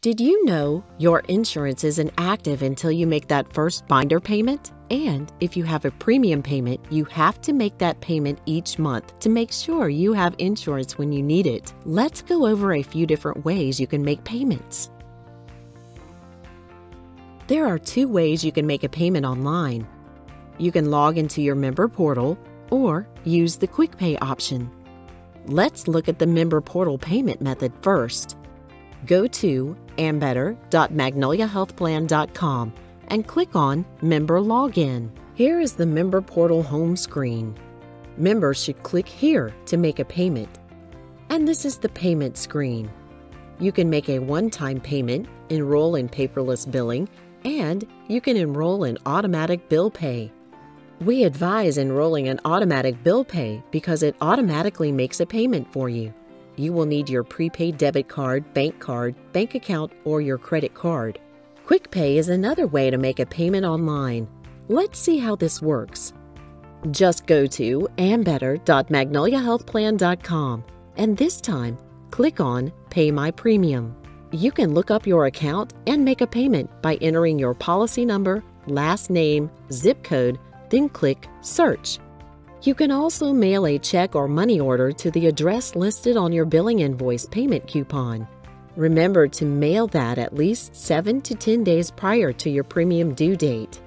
Did you know your insurance isn't active until you make that first binder payment? And if you have a premium payment, you have to make that payment each month to make sure you have insurance when you need it. Let's go over a few different ways you can make payments. There are two ways you can make a payment online. You can log into your member portal or use the Quick Pay option. Let's look at the member portal payment method first. Go to ambetter.magnoliahealthplan.com and click on Member Login. Here is the member portal home screen. Members should click here to make a payment. And this is the payment screen. You can make a one-time payment, enroll in paperless billing, and you can enroll in automatic bill pay. We advise enrolling in automatic bill pay because it automatically makes a payment for you. You will need your prepaid debit card, bank account, or your credit card. Quick Pay is another way to make a payment online. Let's see how this works. Just go to ambetter.magnoliahealthplan.com and this time click on Pay My Premium. You can look up your account and make a payment by entering your policy number, last name, zip code, then click Search. You can also mail a check or money order to the address listed on your billing invoice payment coupon. Remember to mail that at least 7 to 10 days prior to your premium due date.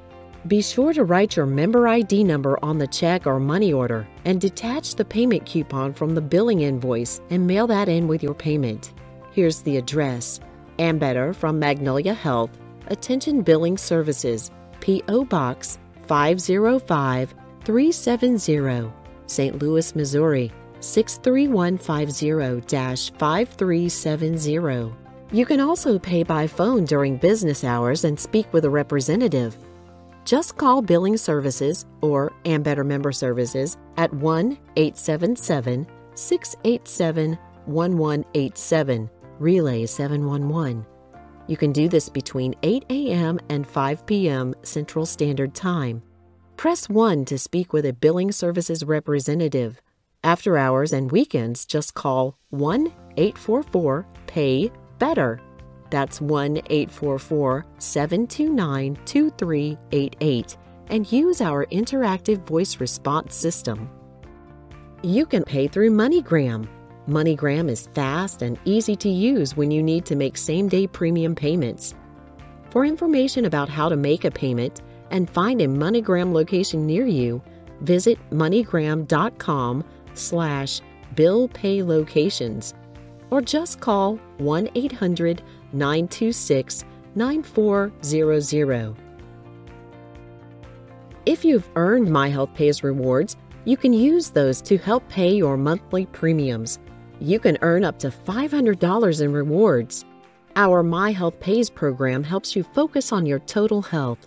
Be sure to write your member ID number on the check or money order and detach the payment coupon from the billing invoice and mail that in with your payment. Here's the address: Ambetter from Magnolia Health, Attention Billing Services, P.O. Box 505-370, St. Louis, Missouri 63150-5370. You can also pay by phone during business hours and speak with a representative. Just call Billing Services or Ambetter Member Services at 1-877-687-1187, Relay 711. You can do this between 8 a.m. and 5 p.m. Central Standard Time. Press 1 to speak with a Billing Services representative. After hours and weekends, just call 1-844-PAY-BETTER. That's 1-844-729-2388 and use our interactive voice response system. You can pay through MoneyGram. MoneyGram is fast and easy to use when you need to make same-day premium payments. For information about how to make a payment and find a MoneyGram location near you, visit moneygram.com/billpaylocations or just call 1-800-926-9400. If you've earned MyHealthPays rewards, you can use those to help pay your monthly premiums. You can earn up to $500 in rewards. Our MyHealthPays program helps you focus on your total health.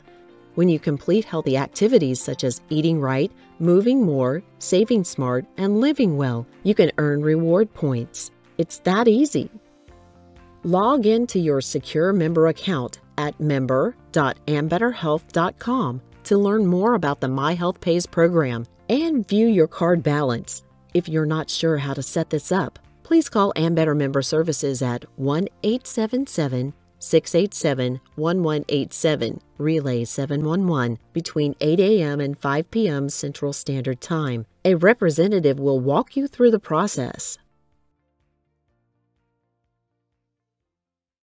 When you complete healthy activities such as eating right, moving more, saving smart, and living well, you can earn reward points. It's that easy. Log into your secure member account at member.ambetterhealth.com to learn more about the MyHealthPays program and view your card balance. If you're not sure how to set this up, please call Ambetter Member Services at 1-877-687-1187, Relay 711, between 8 a.m. and 5 p.m. Central Standard Time. A representative will walk you through the process.